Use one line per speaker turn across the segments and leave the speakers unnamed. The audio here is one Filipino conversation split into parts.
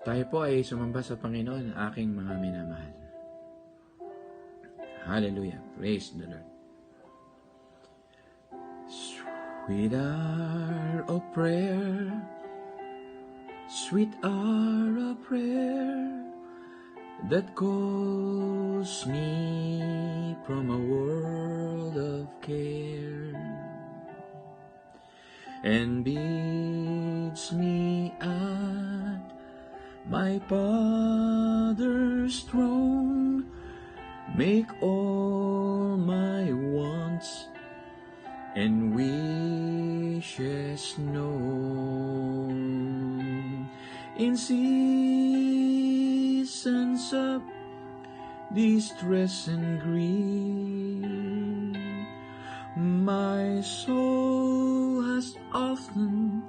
Tayo po ay sumamba sa Panginoon, aking mga minamahal. Hallelujah. Praise the Lord. Sweet hour of prayer, sweet hour of prayer, that calls me from a world of care, and bids me at my Father's throne, make all my wants and wishes known. In seasons of distress and grief, my soul has often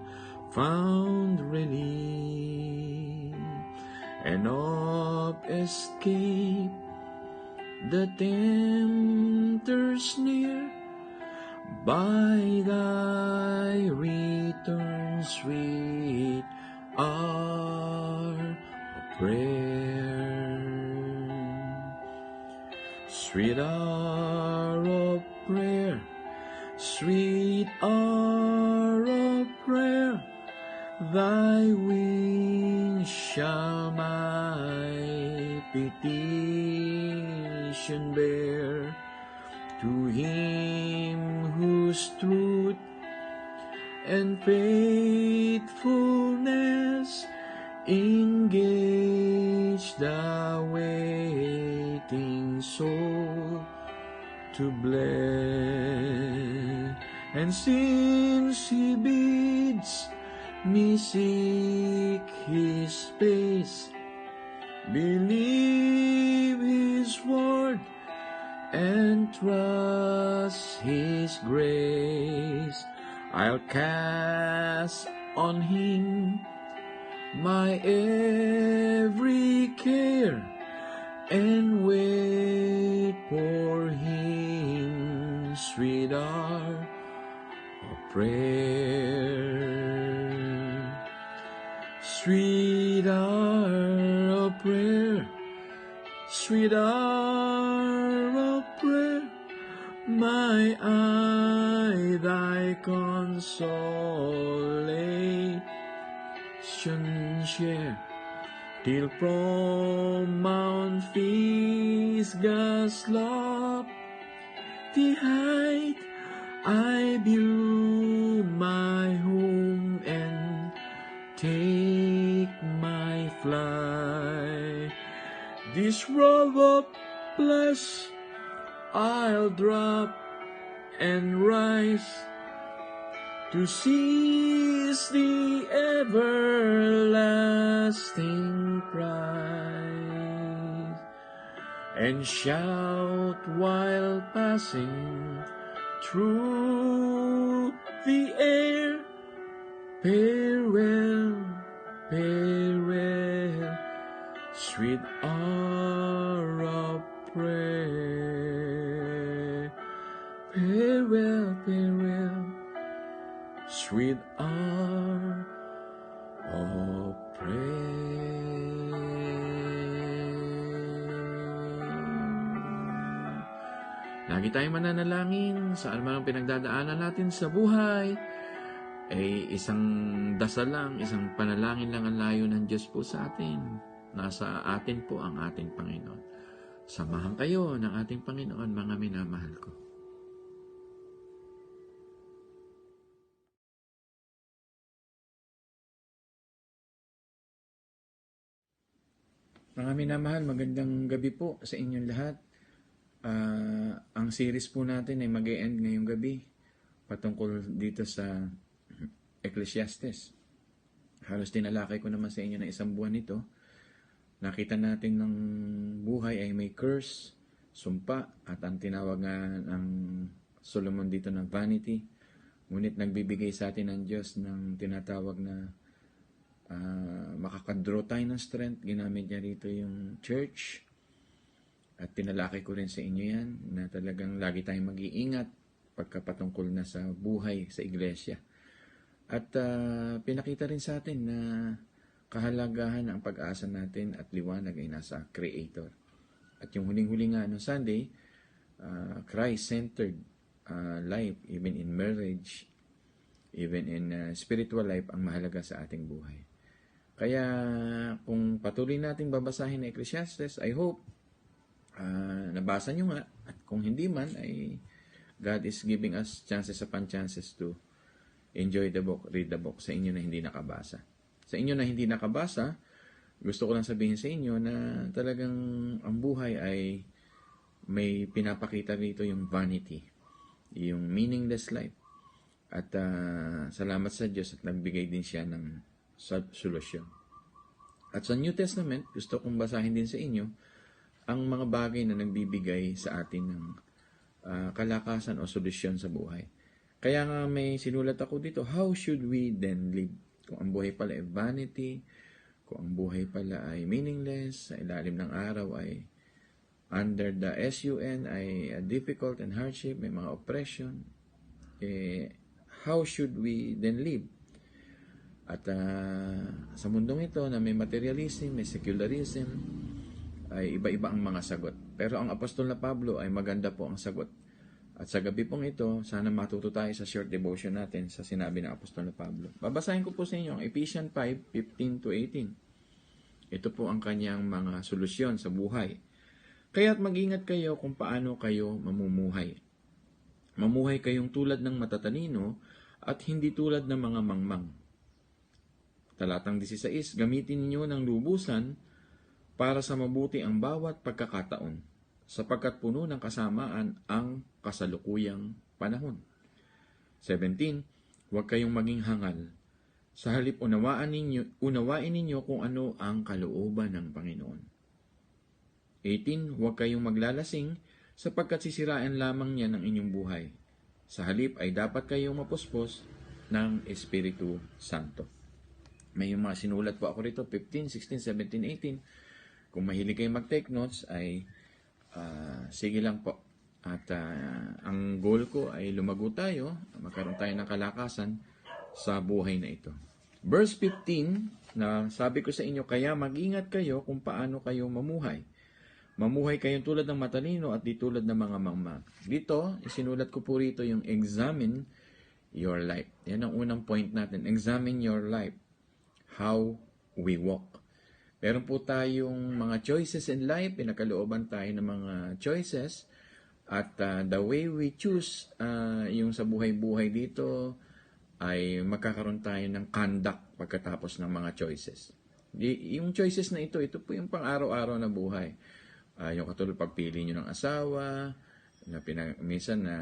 found relief, and of escape the tempter's near, by thy return, sweet hour of prayer. Sweet hour of prayer, sweet hour of prayer, thy wings shall my petition bear. To him whose truth and faithfulness engage the waiting soul to bless. And since he bids me seek his face, believe his word, and trust his grace, I'll cast on him my every care, and wait for him, sweet hour of prayer. Sweet hour of prayer, sweet hour of prayer, my eye thy consolation share, till from Mount Pisgah's lofty height I view my home and take my flight. This robe of bliss I'll drop and rise to seize the everlasting prize, and shout while passing through the air, farewell, farewell, sweet hour of prayer. Farewell, farewell, sweet hour of prayer. Lagi tayong mananalangin sa anumang pinagdadaanan natin sa buhay. Isang dasal lang, isang panalangin lang ang layo ng Diyos po sa atin. Nasa atin po ang ating Panginoon. Samahan kayo ng ating Panginoon, mga minamahal ko. Mga minamahal, magandang gabi po sa inyong lahat. Ang series po natin ay mag-e-end ngayong gabi patungkol dito sa Ecclesiastes. Halos tinalakay ko naman sa inyo na isang buwan ito. Nakita natin ng buhay ay may curse, sumpa, at ang tinawag nga ng Solomon dito ng vanity. Ngunit nagbibigay sa atin ng Diyos ng tinatawag na makakadraw tayo ng strength. Ginamit niya rito yung church. At tinalakay ko rin sa inyo yan na talagang lagi tayong mag-iingat pagkapatungkol na sa buhay sa iglesia. At pinakita rin sa atin na kahalagahan ng pag-asa natin at liwanag ay nasa Creator. At yung huling-huli nga no Sunday, Christ-centered life, even in marriage, even in spiritual life, ang mahalaga sa ating buhay. Kaya kung patuloy nating babasahin ang Ecclesiastes, I hope nabasa nyo nga, at kung hindi man, ay God is giving us chances upon chances to enjoy the book, read the book, sa inyo na hindi nakabasa. Sa inyo na hindi nakabasa, gusto ko lang sabihin sa inyo na talagang ang buhay ay may pinapakita rito yung vanity, yung meaningless life. At salamat sa Diyos at nagbigay din siya ng solusyon. At sa New Testament, gusto kong basahin din sa inyo ang mga bagay na nagbibigay sa atin ng kalakasan o solusyon sa buhay. Kaya nga may sinulat ako dito, how should we then live? Kung ang buhay pala ay vanity, kung ang buhay pala ay meaningless, sa ilalim ng araw ay under the SUN ay difficult and hardship, may mga oppression, how should we then live? At sa mundong ito na may materialism, may secularism, ay iba-iba ang mga sagot. Pero ang Apostol na Pablo ay maganda po ang sagot. At sa gabi pong ito, sana matuto tayo sa short devotion natin sa sinabi ng Apostol na Pablo. Babasahin ko po sa inyo ang Ephesians 5:15-18. Ito po ang kanyang mga solusyon sa buhay. Kaya't mag-ingat kayo kung paano kayo mamumuhay. Mamuhay kayong tulad ng matatalino at hindi tulad ng mga mangmang. Talatang 16, gamitin ninyo ng lubusan para sa mabuti ang bawat pagkakataon, sapagkat puno ng kasamaan ang kasalukuyang panahon. 17, huwag kayong maging hangal. Sa halip unawain ninyo kung ano ang kalooban ng Panginoon. 18, huwag kayong maglalasing, sapagkat sisirain lamang niya ng inyong buhay. Sa halip ay dapat kayong mapuspos ng Espiritu Santo. May mga sinulat po ako rito, 15, 16, 17, 18. Kung mahilig kayo mag-take notes, ay sige lang po. At ang goal ko ay lumago tayo, magkaroon tayo ng kalakasan sa buhay na ito. Verse 15, na sabi ko sa inyo, kaya mag-ingat kayo kung paano kayo mamuhay. Mamuhay kayong tulad ng matalino at di tulad ng mga mangmang. Dito, isinulat ko po rito yung examine your life. Yan ang unang point natin. Examine your life. How we walk. Meron po tayong mga choices in life, pinakalooban tayo ng mga choices, at the way we choose yung sa buhay-buhay dito ay magkakaroon tayo ng conduct pagkatapos ng mga choices. Yung choices na ito po yung pang-araw-araw na buhay. Yung katulad pagpili nyo ng asawa, na minsan na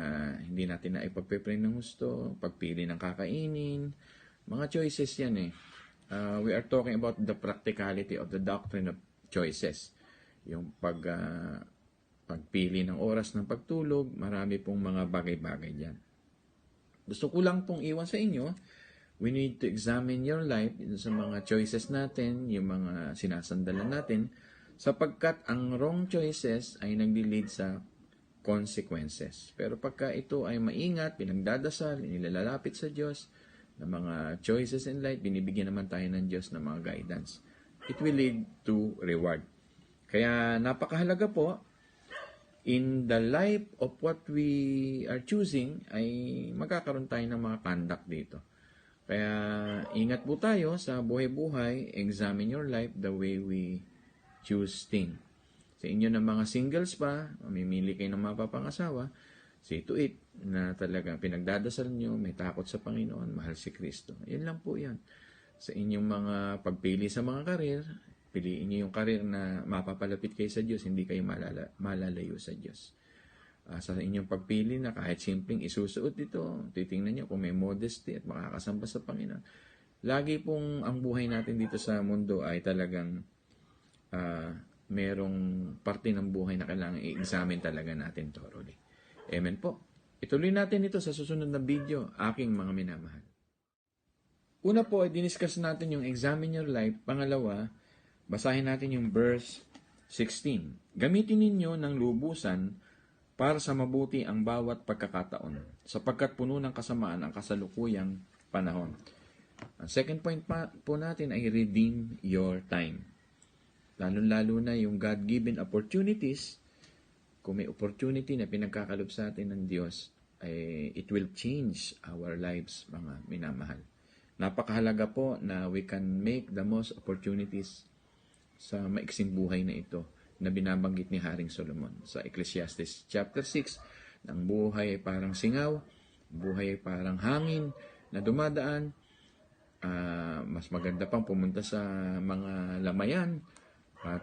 hindi natin na ipagpipray ng gusto, pagpili ng kakainin, mga choices yan eh. We are talking about the practicality of the doctrine of choices. Yung pagpili ng oras ng pagtulog, marami pong mga bagay-bagay dyan. Gusto ko lang pong iwan sa inyo, we need to examine your life sa mga choices natin, yung mga sinasandalan natin, sapagkat ang wrong choices ay nagli-lead sa consequences. Pero pagka ito ay maingat, pinagdadasal, inilalapit sa Diyos, ng mga choices in life, binibigyan naman tayo ng Diyos ng mga guidance. It will lead to reward. Kaya napakahalaga po, in the life of what we are choosing, ay magkakaroon tayo ng mga conduct dito. Kaya ingat po tayo sa buhay-buhay, examine your life the way we choose things. Sa inyo ng mga singles pa, mamimili kayo ng mapapangasawa, see to it na talagang pinagdadasal nyo, may takot sa Panginoon, mahal si Kristo. Yan lang po yan. Sa inyong mga pagpili sa mga karir, piliin nyo yung karir na mapapalapit kayo sa Diyos, hindi kayo malalayo sa Diyos. Sa inyong pagpili na kahit simpleng isusuot ito, titingnan nyo kung may modesty at makakasamba sa Panginoon. Lagi pong ang buhay natin dito sa mundo ay talagang merong parte ng buhay na kailangan i-examine talaga natin thoroughly. Amen po. Ituloy natin ito sa susunod na video, aking mga minamahal. Una po ay diniscuss natin yung examine your life. Pangalawa, basahin natin yung verse 16. Gamitin ninyo ng lubusan para sa mabuti ang bawat pagkakataon, sapagkat puno ng kasamaan ang kasalukuyang panahon. Ang second point po natin ay redeem your time. Lalo-lalo na yung God-given opportunities. Kung may opportunity na pinagkakalob sa atin ng Diyos, ay it will change our lives, mga minamahal. Napakahalaga po na we can make the most opportunities sa maiksing buhay na ito na binabanggit ni Haring Solomon sa Ecclesiastes chapter 6. Ang buhay ay parang singaw, buhay ay parang hangin na dumadaan. Mas maganda pang pumunta sa mga lamayan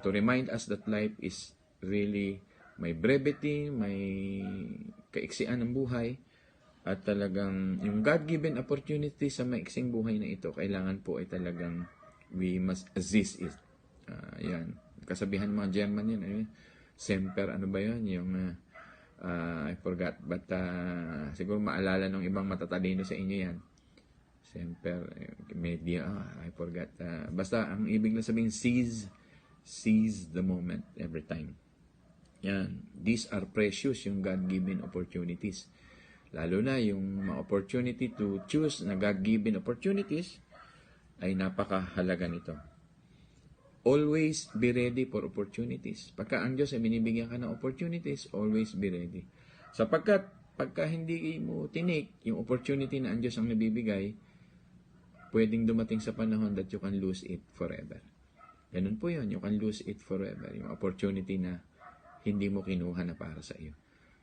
to remind us that life is really may brevity, may kaiksian ng buhay, at talagang yung God-given opportunity sa maiksing buhay na ito, kailangan po ay talagang we must seize it. Yan. Kasabihan ng mga German yun. Semper, ano ba yun? Yung, I forgot. But siguro maalala ng ibang matatalino sa inyo yan. Semper, media, I forgot. Basta, ang ibig na sabihin, seize the moment every time. Yan. These are precious, yung God-given opportunities. Lalo na yung mga opportunity to choose na God-given opportunities ay napakahalaga nito. Always be ready for opportunities. Pagka ang Diyos ay binibigyan ka ng opportunities, always be ready. Sapagkat pagka hindi mo tinik yung opportunity na ang Diyos ang nabibigay, pwedeng dumating sa panahon that you can lose it forever. Ganun po yun, you can lose it forever. Yung opportunity na hindi mo kinuha na para sa iyo.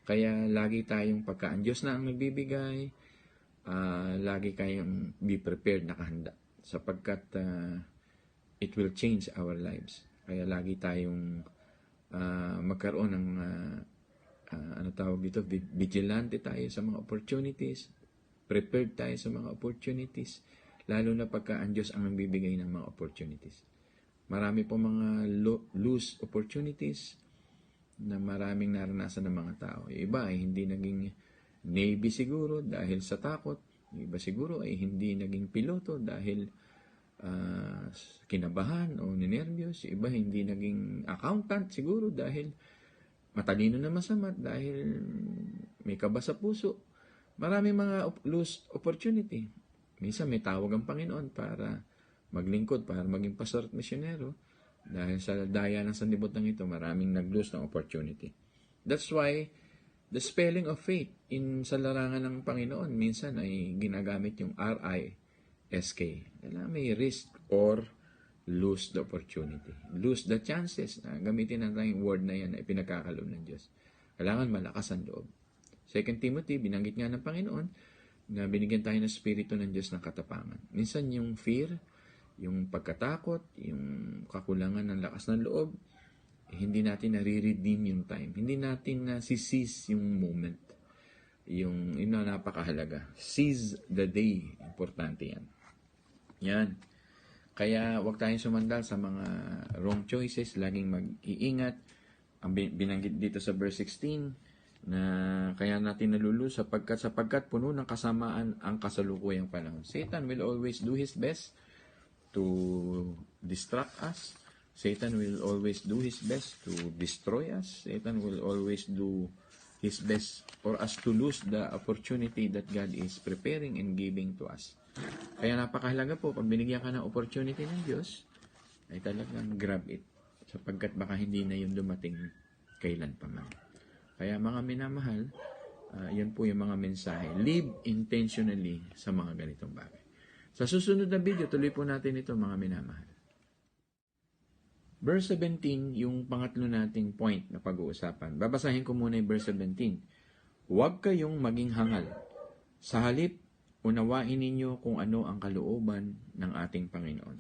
Kaya lagi tayong pagka ang Diyos na ang nagbibigay, lagi kayong be prepared, nakahanda. Sapagkat it will change our lives. Kaya lagi tayong magkaroon ng vigilante tayo sa mga opportunities, prepared tayo sa mga opportunities, lalo na pagka ang Diyos ang nagbibigay ng mga opportunities. Marami po mga loose opportunities na maraming naranasan ng mga tao. Yung iba ay hindi naging Navy siguro dahil sa takot. Yung iba siguro ay hindi naging piloto dahil kinabahan o ninervyos. Yung iba hindi naging accountant siguro dahil matalino na masama, dahil may kaba sa puso. Maraming mga loose opportunity. Minsan may tawag ang Panginoon para maglingkod, para maging pastor at misyonero. Dahil sa daya ng sanlibutan ito, maraming nag-lose ng opportunity. That's why the spelling of faith sa larangan ng Panginoon minsan ay ginagamit yung RISK. May risk or lose the opportunity. Lose the chances. Gamitin natin yung word na yan na ipinagkakalob ng Diyos. Kailangan malakas ang loob. 2 Timothy, binanggit nga ng Panginoon na binigyan tayo ng Espiritu ng Diyos ng katapangan. Minsan yung fear, yung pagkatakot, yung kakulangan ng lakas ng loob, hindi natin nare-redeem yung time. Hindi natin seize yung moment. Yung napakahalaga. Seize the day. Importante yan. Yan. Kaya wag tayong sumandal sa mga wrong choices. Laging mag-iingat. Ang binanggit dito sa verse 16 na kaya natin nalulus sapagkat puno ng kasamaan ang kasalukuyang panahon. Satan will always do his best to distract us. Satan will always do his best to destroy us. Satan will always do his best for us to lose the opportunity that God is preparing and giving to us. Kaya napakahalaga po, pag binigyan ka ng opportunity ng Diyos, ay talagang grab it. Sapagkat baka hindi na yung dumating kailan pa man. Kaya mga minamahal, yan po yung mga mensahe. Live intentionally sa mga ganitong bagay. Sa susunod na video, tuloy po natin ito, mga minamahal. Verse 17, yung pangatlo nating point na pag-uusapan. Babasahin ko muna yung verse 17. Huwag kayong maging hangal. Sa halip, unawain ninyo kung ano ang kalooban ng ating Panginoon.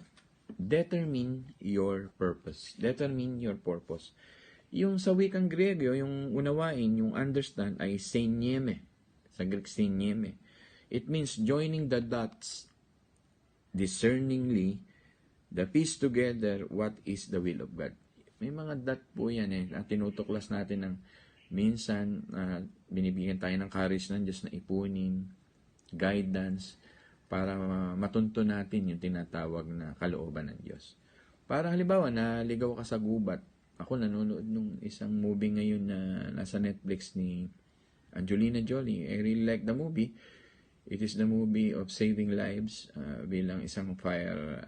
Determine your purpose. Determine your purpose. Yung sa wikang Griego, yung unawain, yung understand, ay seigneme. Sa Greek, seigneme. It means joining the dots discerningly, the piece together what is the will of God. May mga dot po yan na tinutuklas natin ng minsan binibigyan tayo ng courage ng Diyos na ipunin, guidance, para matunto natin yung tinatawag na kalooban ng Diyos. Para halimbawa, naligaw ka sa gubat. Ako nanonood nung isang movie ngayon na nasa Netflix ni Angelina Jolie. I really like the movie. It is the movie of saving lives bilang isang fighter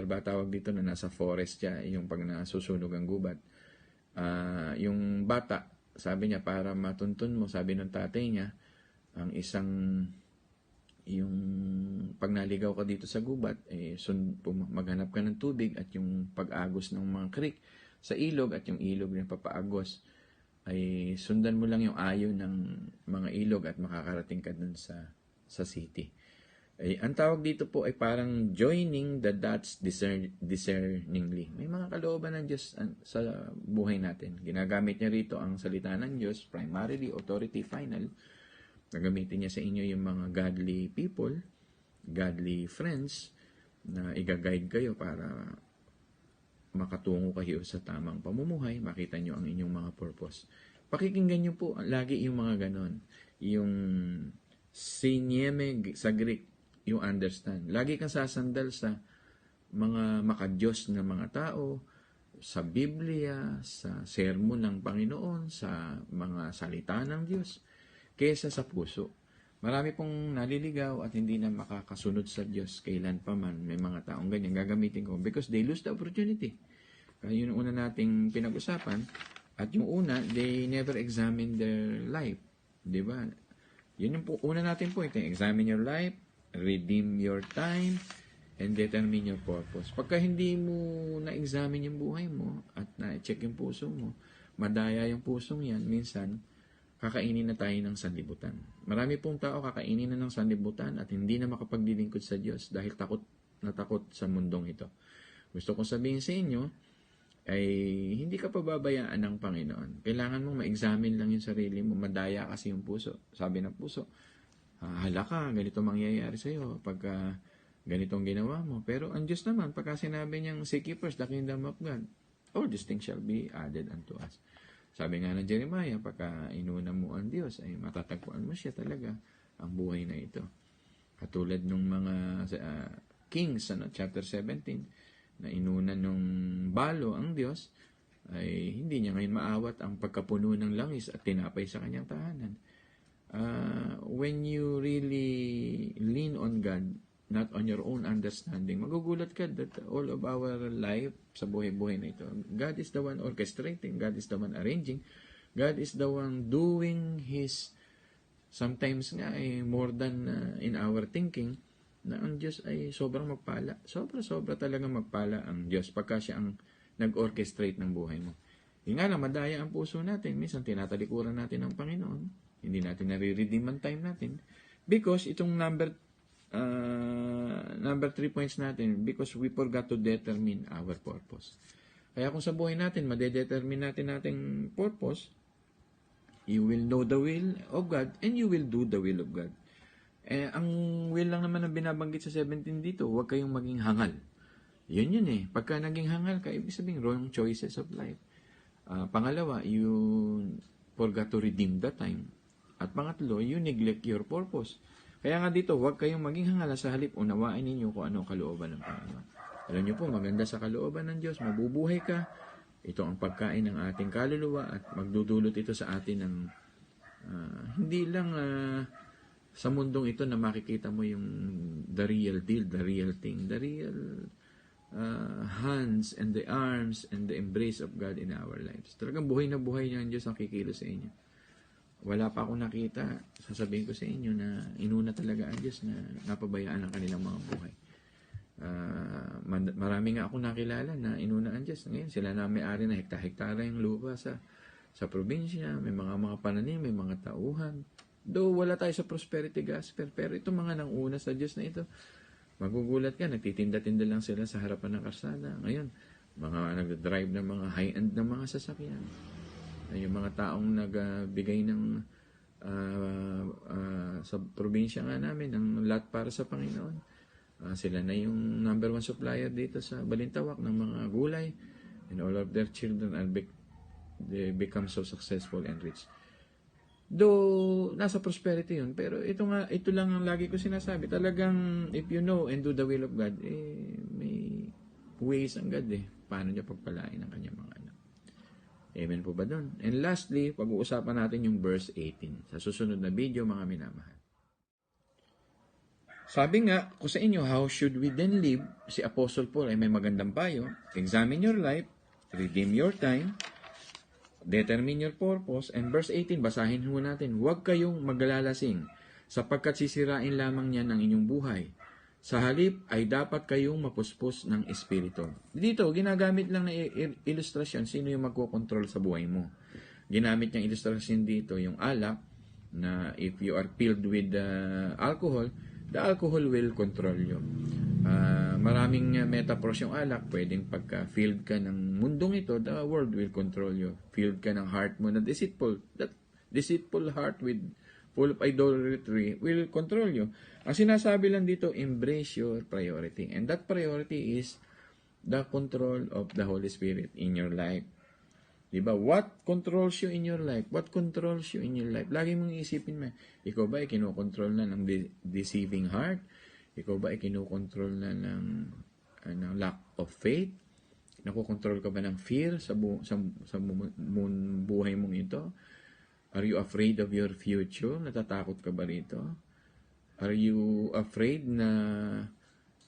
ba tawag dito, na nasa forest siya, yung pag nasusunog ang gubat. Yung bata, sabi niya, para matuntun mo, sabi ng tatay niya, ang isang, yung pag naligaw ka dito sa gubat, maghanap ka ng tubig, at yung pag-agos ng mga creek sa ilog, at yung ilog na papaagos, ay sundan mo lang yung ayo ng mga ilog at makakarating ka dun sa city. Ang tawag dito po ay parang joining the dots discerningly. May mga kalooban ng Diyos sa buhay natin. Ginagamit niya rito ang salita ng Diyos, primarily, authority, final. Gagamitin niya sa inyo yung mga godly people, godly friends, na i-guide kayo para makatungo kayo sa tamang pamumuhay, makita nyo ang inyong mga purpose. Pakikinggan nyo po lagi yung mga ganon. Yung sinyeme sa Greek, yung understand. Lagi kang sasandal sa mga makadiyos na mga tao, sa Biblia, sa sermon ng Panginoon, sa mga salita ng Diyos, kaysa sa puso. Marami pong naliligaw at hindi na makakasunod sa Diyos kailan pa man. May mga taong ganyan gagamitin ko because they lose the opportunity. Kaya yun ang una nating pinag-usapan. At yung una, they never examine their life. Diba? Yun yung una natin point. Examine your life, redeem your time, and determine your purpose. Pagka hindi mo na-examine yung buhay mo at na-check yung puso mo, madaya yung pusong yan, minsan, kakainin na tayo ng sanlibutan. Marami pong tao kakainin na ng sanlibutan at hindi na makapaglilingkod sa Diyos dahil takot sa mundong ito. Gusto kong sabihin sa inyo, ay hindi ka pababayaan ng Panginoon. Kailangan mong ma-examine lang yung sarili mo. Madaya kasi yung puso. Sabi ng puso, hala ka, ganito mangyayari sa'yo pagka ganitong ginawa mo. Pero ang Diyos naman, pagka sinabi niyang, seek ye first the kingdom of God, all these things shall be added unto us. Sabi nga ng Jeremiah, pagka inuna mo ang Diyos, ay matatagpuan mo siya talaga ang buhay na ito. Katulad ng mga Kings, chapter 17, na inuna nung balo ang Diyos, ay hindi niya ngayon maawat ang pagkapuno ng langis at tinapay sa kanyang tahanan. When you really lean on God, not on your own understanding, magugulat ka that all of our life sa buhay-buhay na ito, God is the one orchestrating, God is the one arranging, God is the one doing His, sometimes nga ay more than in our thinking, na ang Diyos ay sobrang magpala. Sobra talaga magpala ang Diyos pagka siya ang nag-orchestrate ng buhay mo. Yung nga lang, madaya ang puso natin. Minsan, tinatalikuran natin ang Panginoon. Hindi natin nare-redeem ang time natin. Because itong number 3 points natin, because we forgot to determine our purpose. Kaya kung sa buhay natin, madedetermine natin ating purpose, you will know the will of God and you will do the will of God. Ang will lang naman ang binabanggit sa 17 dito, huwag kayong maging hangal. Yun Pagka naging hangal ka, ibig sabihin, wrong choices of life. Pangalawa, you forgot to redeem the time. At pangatlo, you neglect your purpose. Kaya nga dito, huwag kayong maging hangal, sa halip, unawain ninyo kung ano ang kalooban ng Panginoon. Alam niyo po, maganda sa kalooban ng Diyos, mabubuhay ka. Ito ang pagkain ng ating kaluluwa at magdudulot ito sa atin ng hindi lang sa mundong ito na makikita mo yung the real deal, the real thing, the real hands and the arms and the embrace of God in our lives. Talagang buhay na buhay niya ang Diyos ang kikilos sa inyo. Wala pa akong nakita, sasabihin ko sa inyo na inuna talaga ang Diyos na napabayaan ang kanilang mga buhay. Marami nga akong nakilala na inuna ang Diyos. Ngayon, sila na may-ari na hektar-hektara yung lupa sa probinsya, may mga pananim, may mga tauhan. Though wala tayo sa prosperity gospel, pero ito mga nang una sa Diyos na ito, magugulat ka, nagtitinda-tinda lang sila sa harapan ng karsada. Ngayon, mga nag-drive ng mga high-end ng mga sasakyan. Yung mga taong nagbigay ng sa probinsya nga namin, ng lot para sa Panginoon. Sila na yung number 1 supplier dito sa Balintawak ng mga gulay, and all of their children they become so successful and rich. Though, nasa prosperity yun. Pero ito lang ang lagi ko sinasabi. Talagang, if you know and do the will of God, may ways ang God Paano niya pagpalain ang kanyang mga anak. Amen po ba doon? And lastly, pag-uusapan natin yung verse 18. Sa susunod na video, mga minamahal. Sabi nga, ko sa inyo, how should we then live? Si Apostle Paul ay may magandang payo. Examine your life, redeem your time, determine your purpose, and verse 18, basahin ho natin, huwag kayong maglalasing, sapagkat sisirain lamang niyan ang inyong buhay. Sa halip ay dapat kayong mapuspos ng Espiritu. Dito, ginagamit lang na ilustrasyon, sino yung magkocontrol sa buhay mo. Ginamit niyang ilustrasyon dito, yung alak, na if you are filled with alcohol, the alcohol will control you. Maraming metaphors yung alak. Pwedeng pagka-filled ka ng mundong ito, the world will control you. Filled ka ng heart mo na deceitful. That deceitful heart with full of idolatry will control you. Ang sinasabi lang dito, embrace your priority. And that priority is the control of the Holy Spirit in your life. Diba? What controls you in your life? What controls you in your life? Lagi mong iisipin mo, ikaw ba ay kinokontrol na ng deceiving heart? Ikaw ba ay kinokontrol na ng lack of faith? Nakokontrol ka ba ng fear sa buhay mong ito? Are you afraid of your future? Natatakot ka ba rito? Are you afraid na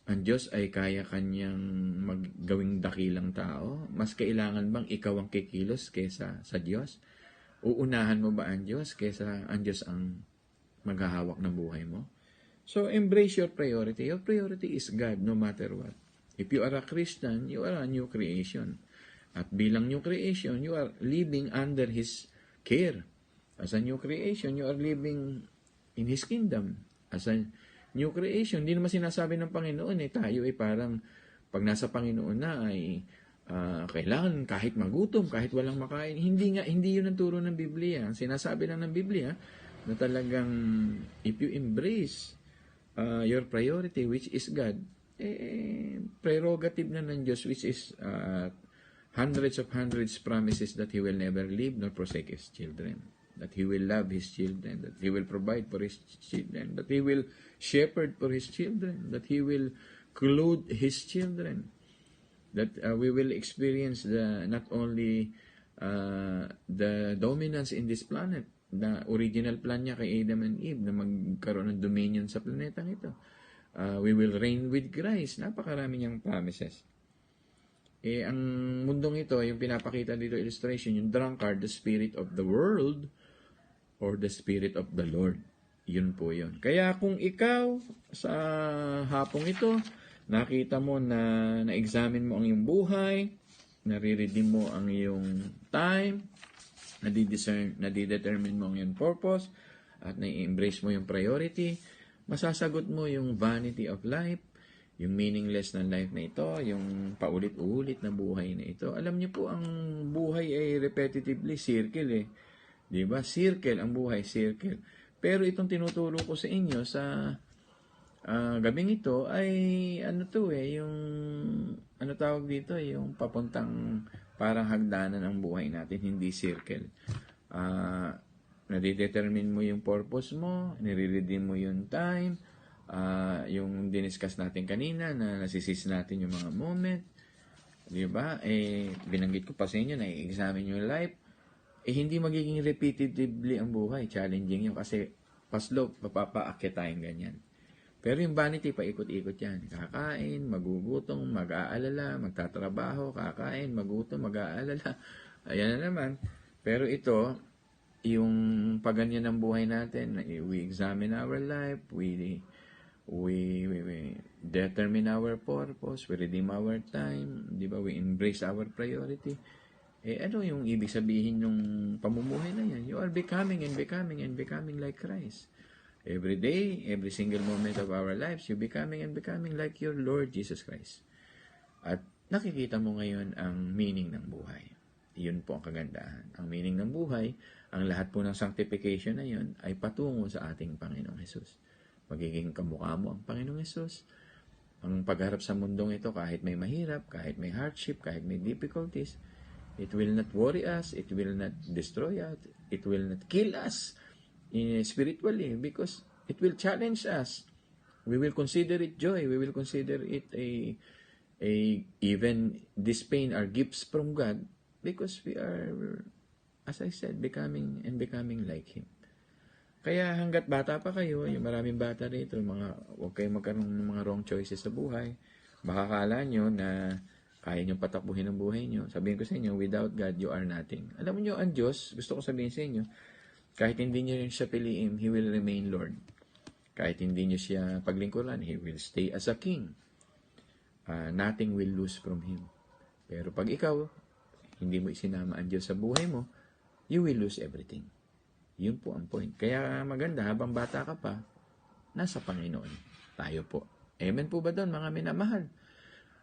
ang Diyos ay kaya kanyang maggawing dakilang tao? Mas kailangan bang ikaw ang kikilos kesa sa Diyos? Uunahan mo ba ang Diyos kesa ang Diyos ang maghahawak ng buhay mo? So, embrace your priority. Your priority is God, no matter what. If you are a Christian, you are a new creation. At bilang new creation, you are living under His care. As a new creation, you are living in His kingdom. As a new creation, hindi naman sinasabi ng Panginoon, tayo ay parang, pag nasa Panginoon na ay kailangan kahit magutom, kahit walang makain. Hindi yun ang turo ng Biblia. Sinasabi lang ng Biblia na talagang if you embrace your priority, which is God, prerogative na ng Diyos, which is hundreds promises that He will never leave nor forsake His children. That He will love His children, that He will provide for His children, that He will shepherd for His children, that He will clothe His children, that we will experience not only the dominance in this planet, the original plan niya kay Adam and Eve na magkaroon ng dominion sa planetang ito. We will reign with Christ. Napakarami niyang promises. Ang mundong ito, yung pinapakita dito illustration, yung drunkard, the spirit of the world, or the Spirit of the Lord. Yun po yun. Kaya kung ikaw sa hapong ito, nakita mo na na-examine mo ang iyong buhay, nare-redeem mo ang iyong time, nadidetermine mo ang iyong purpose, at na-embrace mo yung priority, masasagot mo yung vanity of life, yung meaningless na life na ito, yung paulit-ulit na buhay na ito. Alam niyo po, ang buhay ay repetitively circle . Diba? Circle, ang buhay, circle. Pero itong tinuturo ko sa inyo sa gabing ito ay yung tawag dito, yung papuntang parang hagdanan ang buhay natin, hindi circle. Nadidetermine mo yung purpose mo, nire-redeem mo yung time, yung diniscuss natin kanina na nasisis natin yung mga moment. Diba? Binanggit ko pa sa inyo na i-examine your life. Hindi magiging repetitively ang buhay. Challenging yun kasi paslope, mapapaakit tayong ganyan. Pero yung vanity, paikot-ikot yan. Kakain, magugutom, mag-aalala, magtatrabaho, kakain, magutom, mag-aalala. Ayan na naman. Pero ito, yung paganyan ng buhay natin, we examine our life, we determine our purpose, we redeem our time, di ba? We embrace our priority. Ano yung ibig sabihin ng pamumuhay na yan? You are becoming like Christ. Every day, every single moment of our lives, you're becoming like your Lord Jesus Christ. At nakikita mo ngayon ang meaning ng buhay. Yun po ang kagandahan. Ang meaning ng buhay, ang lahat po ng sanctification na yun, ay patungo sa ating Panginoong Hesus. Magiging kamukha mo ang Panginoong Hesus. Ang pagharap sa mundong ito, kahit may mahirap, kahit may hardship, kahit may difficulties, it will not worry us, it will not destroy us, it will not kill us spiritually because it will challenge us. We will consider it joy, we will consider it even this pain are gifts from God because we are, as I said, becoming like Him. Kaya hanggat bata pa kayo, yung maraming bata rito, huwag kayong magkaroon ng mga wrong choices sa buhay. Baka kala nyo na kaya nyo patakbuhin ang buhay nyo. Sabihin ko sa inyo, without God, you are nothing. Alam nyo, ang Diyos, gusto ko sabihin sa inyo, kahit hindi nyo rin siya piliin, He will remain Lord. Kahit hindi nyo siya paglingkuran, He will stay as a King. Nothing will lose from Him. Pero pag ikaw, hindi mo isinama ang Diyos sa buhay mo, you will lose everything. Yun po ang point. Kaya maganda, habang bata ka pa, nasa Panginoon. Tayo po. Amen po ba doon, mga minamahal?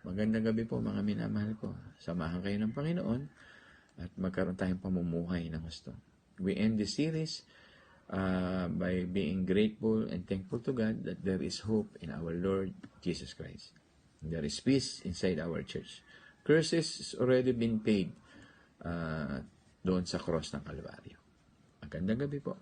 Magandang gabi po, mga minamahal ko. Samahan kayo ng Panginoon at magkaroon tayong pamumuhay na gusto. We end this series by being grateful and thankful to God that there is hope in our Lord Jesus Christ. There is peace inside our church. Curses has already been paid doon sa cross ng Kalbaryo. Magandang gabi po.